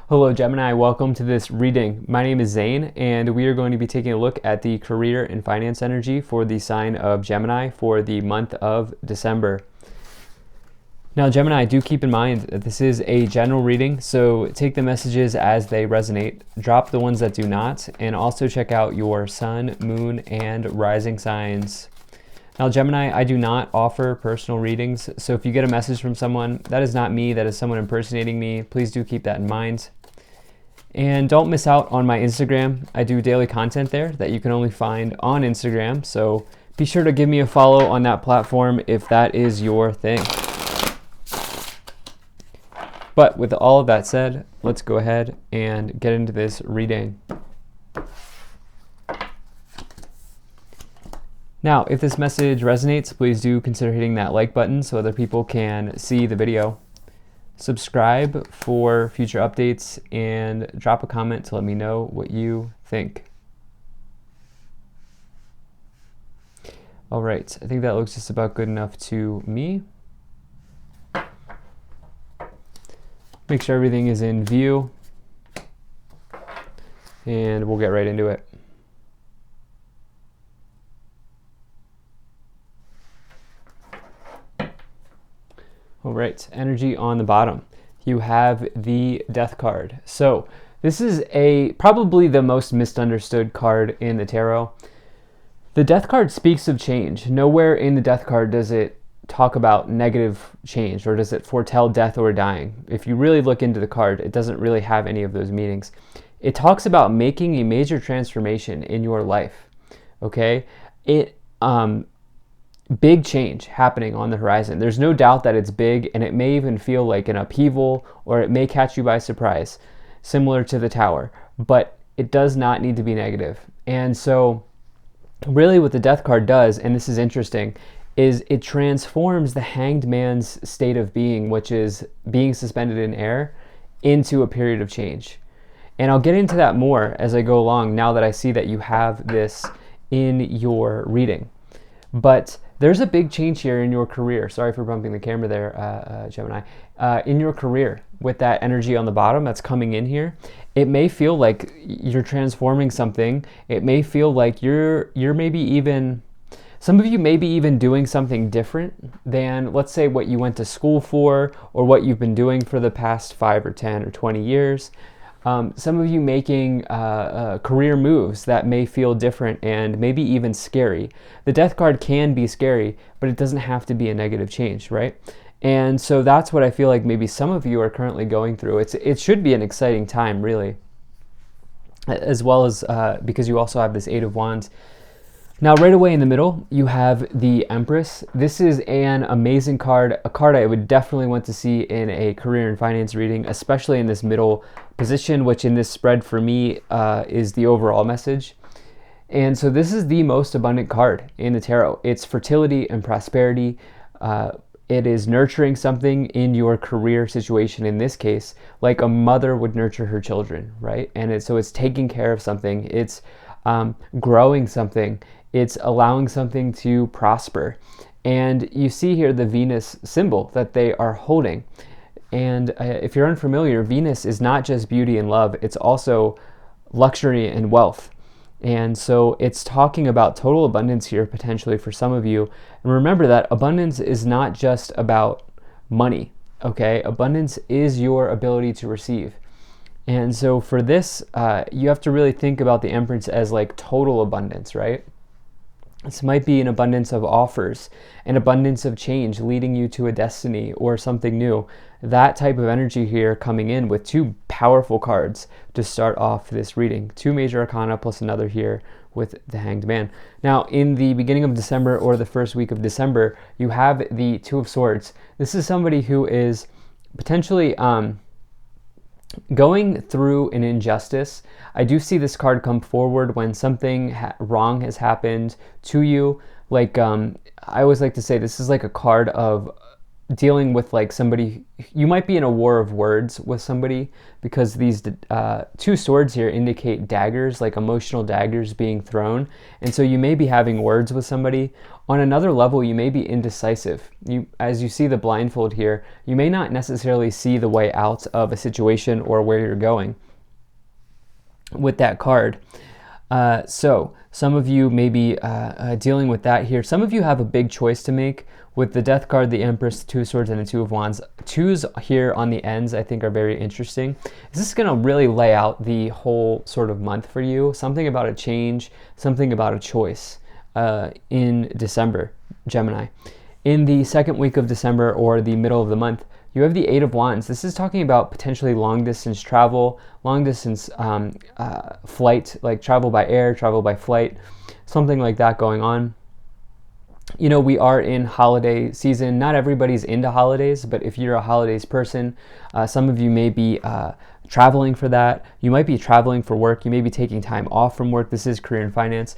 Hello Gemini, welcome to this reading. My name is Zane and we are going to be taking a look at the career and finance energy for the sign of Gemini for the month of December. Now Gemini, do keep in mind that this is a general reading, so take the messages as they resonate, drop the ones that do not, and also check out your sun, moon, and rising signs. Now Gemini, I do not offer personal readings, so if you get a message from someone, that is not me, that is someone impersonating me. Please do keep that in mind. And don't miss out on my Instagram. I do daily content there that you can only find on Instagram, so be sure to give me a follow on that platform if that is your thing. But with all of that said, let's go ahead and get into this reading. Now, if this message resonates, please do consider hitting that like button so other people can see the video. Subscribe for future updates and drop a comment to let me know what you think. All right, I think that looks just about good enough to me. Make sure everything is in view, and we'll get right into it. All right, energy on the bottom. You have the Death card. So this is probably the most misunderstood card in the tarot. The Death card speaks of change. Nowhere in the Death card does it talk about negative change or does it foretell death or dying. If you really look into the card, it doesn't really have any of those meanings. It talks about making a major transformation in your life. Okay? Big change happening on the horizon. There's no doubt that it's big, and it may even feel like an upheaval, or it may catch you by surprise, similar to the Tower, but it does not need to be negative. And so really what the Death card does, and this is interesting, is it transforms the Hanged Man's state of being, which is being suspended in air, into a period of change. And I'll get into that more as I go along now that I see that you have this in your reading. But there's a big change here in your career. Sorry for bumping the camera there, Gemini. In your career, with that energy on the bottom that's coming in here, it may feel like you're transforming something. It may feel like you're maybe even, some of you may be even doing something different than, let's say, what you went to school for or what you've been doing for the past 5 or 10 or 20 years. Some of you making career moves that may feel different and maybe even scary. The Death card can be scary, but it doesn't have to be a negative change, right? And so that's what I feel like maybe some of you are currently going through. It should be an exciting time, really, as well as because you also have this Eight of Wands. Now, right away in the middle, you have the Empress. This is an amazing card, a card I would definitely want to see in a career and finance reading, especially in this middle position, which in this spread for me is the overall message. And so this is the most abundant card in the tarot. It's fertility and prosperity. It is nurturing something in your career situation, in this case, like a mother would nurture her children, right? And so it's taking care of something. It's growing something. It's allowing something to prosper. And you see here the Venus symbol that they are holding. And if you're unfamiliar, Venus is not just beauty and love, it's also luxury and wealth. And so it's talking about total abundance here, potentially for some of you. And remember that abundance is not just about money, okay? Abundance is your ability to receive. And so for this, you have to really think about the Empress as like total abundance, right? This might be an abundance of offers, an abundance of change leading you to a destiny or something new. That type of energy here coming in with two powerful cards to start off this reading. 2 major arcana plus another here with the Hanged Man. Now, in the beginning of December or the first week of December, you have the Two of Swords. This is somebody who is potentially going through an injustice. I do see this card come forward when something wrong has happened to you. Like, I always like to say this is like a card of dealing with like somebody, you might be in a war of words with somebody, because these two swords here indicate daggers, like emotional daggers being thrown. And so you may be having words with somebody On another level, you may be indecisive. As you see the blindfold here, you may not necessarily see the way out of a situation or where you're going with that card. So some of you may be dealing with that here. Some of you have a big choice to make. With the Death card, the Empress, the Two of Swords, and the Two of Wands. Twos here on the ends I think are very interesting. This is going to really lay out the whole sort of month for you. Something about a change, something about a choice in December, Gemini. In the second week of December or the middle of the month, you have the Eight of Wands. This is talking about potentially long distance travel, long distance flight, like travel by air, travel by flight, something like that going on. You know, we are in holiday season. Not everybody's into holidays, but if you're a holidays person, some of you may be traveling for that. You might be traveling for work. You may be taking time off from work. This is career and finance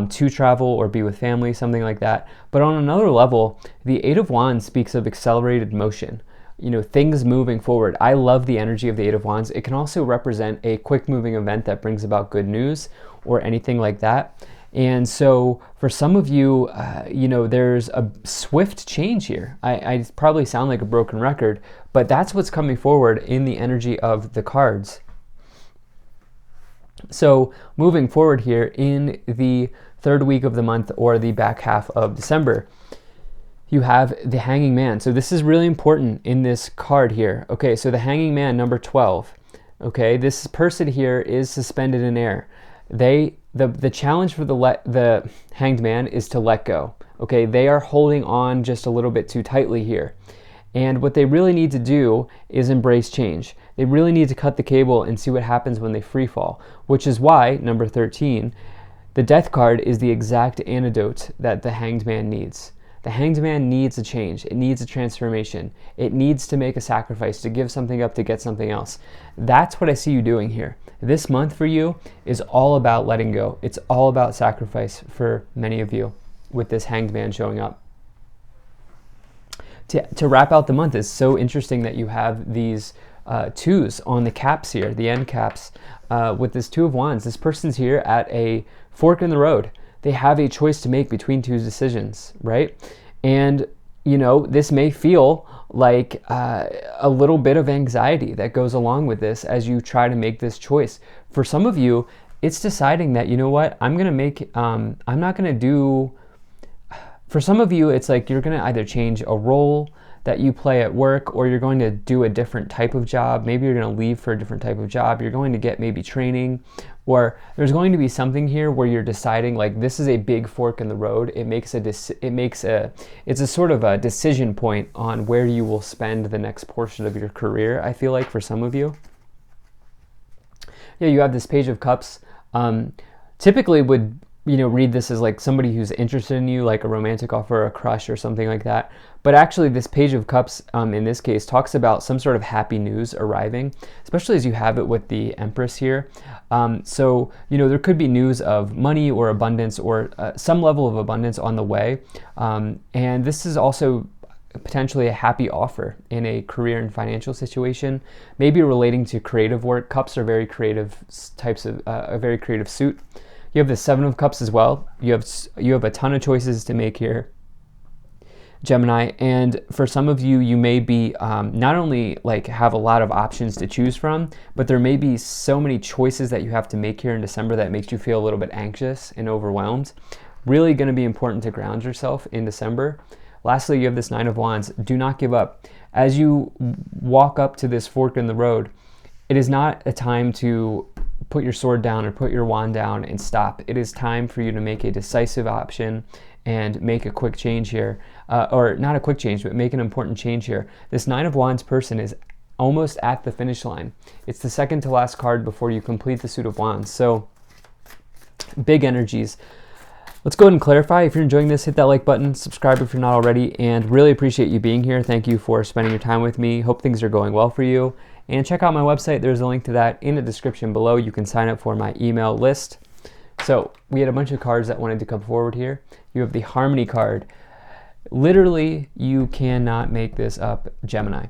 to travel or be with family, something like that. But on another level, the Eight of Wands speaks of accelerated motion. You know, things moving forward. I love the energy of the Eight of Wands. It can also represent a quick moving event that brings about good news or anything like that. And so for some of you, you know, there's a swift change here. I probably sound like a broken record, but that's what's coming forward in the energy of the cards. So moving forward here in the third week of the month or the back half of December, you have the Hanging Man. So this is really important in this card here. Okay, so the Hanging Man, number 12. Okay, this person here is suspended in air. The challenge for the Hanged Man is to let go. Okay, they are holding on just a little bit too tightly here. And what they really need to do is embrace change. They really need to cut the cable and see what happens when they free fall, which is why, number 13, the Death card is the exact antidote that the Hanged Man needs. The Hanged Man needs a change. It needs a transformation. It needs to make a sacrifice, to give something up to get something else. That's what I see you doing here. This month for you is all about letting go. It's all about sacrifice for many of you with this Hanged Man showing up. To wrap out the month, it's so interesting that you have these twos on the caps here, the end caps, with this Two of Wands. This person's here at a fork in the road. They have a choice to make between two decisions, right? And, you know, this may feel like a little bit of anxiety that goes along with this as you try to make this choice. For some of you, it's deciding that, you know what, I'm not going to do, for some of you, it's like you're going to either change a role that you play at work, or you're going to do a different type of job. Maybe you're going to leave for a different type of job. You're going to get maybe training, or there's going to be something here where you're deciding, like, this is a big fork in the road. It's a sort of a decision point on where you will spend the next portion of your career, I feel like, for some of you. Yeah, you have this Page of Cups. Typically would, you know, read this as like somebody who's interested in you, like a romantic offer, a crush, or something like that. But actually, this Page of Cups, in this case, talks about some sort of happy news arriving, especially as you have it with the Empress here. So, you know, there could be news of money or abundance, or some level of abundance on the way. And this is also potentially a happy offer in a career and financial situation, maybe relating to creative work. Cups are very creative types of, a very creative suit. You have the Seven of Cups as well. You have a ton of choices to make here, Gemini. And for some of you, you may be not only like have a lot of options to choose from, but there may be so many choices that you have to make here in December that makes you feel a little bit anxious and overwhelmed. Really going to be important to ground yourself in December. Lastly, you have this Nine of Wands. Do not give up. As you walk up to this fork in the road, it is not a time to put your sword down or put your wand down and stop. It is time for you to make a decisive option and make a quick change here. Or not a quick change, but make an important change here. This Nine of Wands person is almost at the finish line. It's the second to last card before you complete the suit of wands. So big energies. Let's go ahead and clarify. If you're enjoying this, hit that like button, subscribe if you're not already, and really appreciate you being here. Thank you for spending your time with me. Hope things are going well for you. And check out my website. There's a link to that in the description below. You can sign up for my email list. So we had a bunch of cards that wanted to come forward here. You have the Harmony card. Literally, you cannot make this up, Gemini.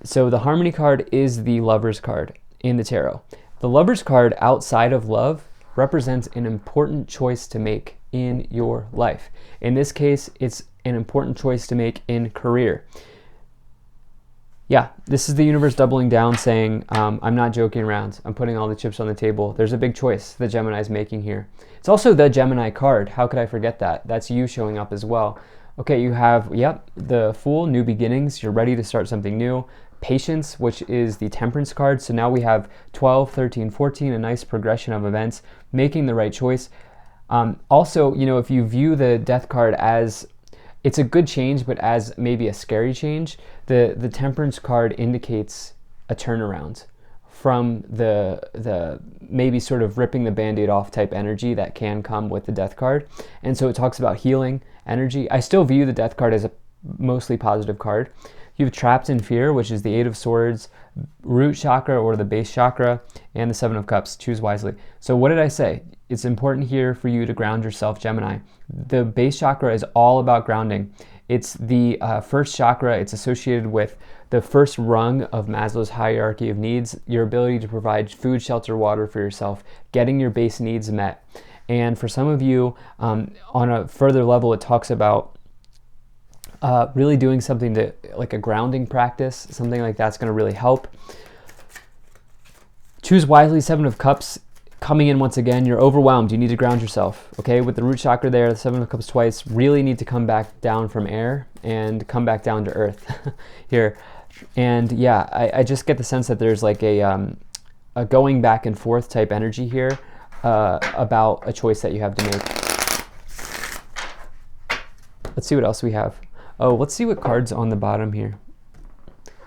So the Harmony card is the Lover's card in the tarot. The Lover's card outside of love represents an important choice to make in your life. In this case, it's an important choice to make in career. Yeah, this is the universe doubling down, saying, I'm not joking around. I'm putting all the chips on the table. There's a big choice that Gemini is making here. It's also the Gemini card. How could I forget that? That's you showing up as well. Okay, you have, the Fool, new beginnings. You're ready to start something new. Patience, which is the Temperance card. So now we have 12, 13, 14, a nice progression of events, making the right choice. Also, if you view the Death card as it's a good change, but as maybe a scary change, the Temperance card indicates a turnaround from the maybe sort of ripping the Band-Aid off type energy that can come with the Death card. And so it talks about healing energy. I still view the Death card as a mostly positive card. You have Trapped in Fear, which is the Eight of Swords, root chakra or the base chakra, and the Seven of Cups. Choose wisely. So what did I say? It's important here for you to ground yourself, Gemini. The base chakra is all about grounding. It's the first chakra. It's associated with the first rung of Maslow's hierarchy of needs, your ability to provide food, shelter, water for yourself, getting your base needs met. And for some of you, on a further level, it talks about really doing something to, like a grounding practice, something like that's going to really help. Choose wisely, Seven of Cups. Coming in once again, you're overwhelmed. You need to ground yourself. Okay, with the root chakra there, the Seven of Cups twice, really need to come back down from air and come back down to earth here. And yeah, I just get the sense that there's like a going back and forth type energy here about a choice that you have to make. Let's see what else we have. Oh, let's see what cards on the bottom here.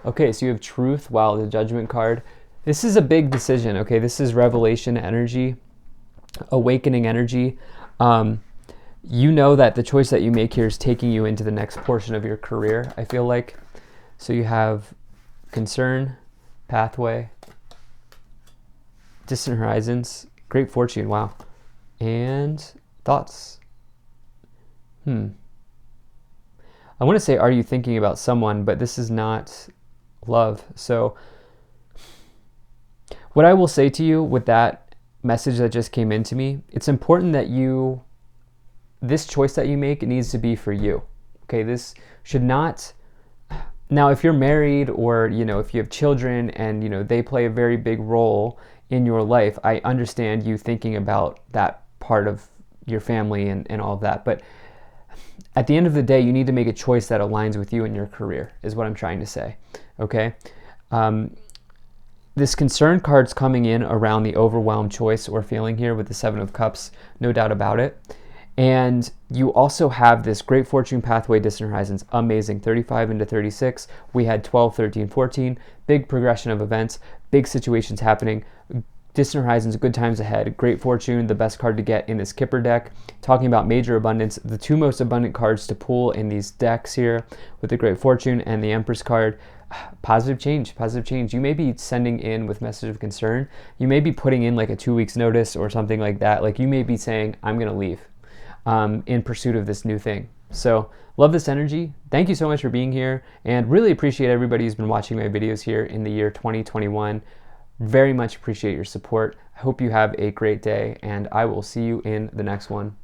Okay, so you have Truth. Wow, the Judgment card. This is a big decision, okay? This is revelation energy, awakening energy. You know that the choice that you make here is taking you into the next portion of your career, I feel like. So you have Concern, Pathway, Distant Horizons, Great Fortune, wow. And Thoughts. I want to say, are you thinking about someone? But this is not love. So what I will say to you with that message that just came into me, it's important that this choice that you make, it needs to be for you. Okay, this should not, now if you're married or, if you have children and, they play a very big role in your life, I understand you thinking about that part of your family and all of that. But at the end of the day, you need to make a choice that aligns with you and your career, is what I'm trying to say. Okay? This Concern card's coming in around the overwhelmed choice or feeling here with the Seven of Cups, no doubt about it. And you also have this Great Fortune, Pathway, Distant Horizons. Amazing. 35 into 36. We had 12, 13, 14. Big progression of events, big situations happening. Distant Horizons, good times ahead. Great Fortune, the best card to get in this Kipper deck. Talking about major abundance, the two most abundant cards to pull in these decks here with the Great Fortune and the Empress card. Positive change, positive change. You may be sending in with message of concern. You may be putting in like a 2 weeks notice or something like that. Like you may be saying, I'm going to leave in pursuit of this new thing. So love this energy. Thank you so much for being here and really appreciate everybody who's been watching my videos here in the year 2021. Very much appreciate your support. I hope you have a great day and I will see you in the next one.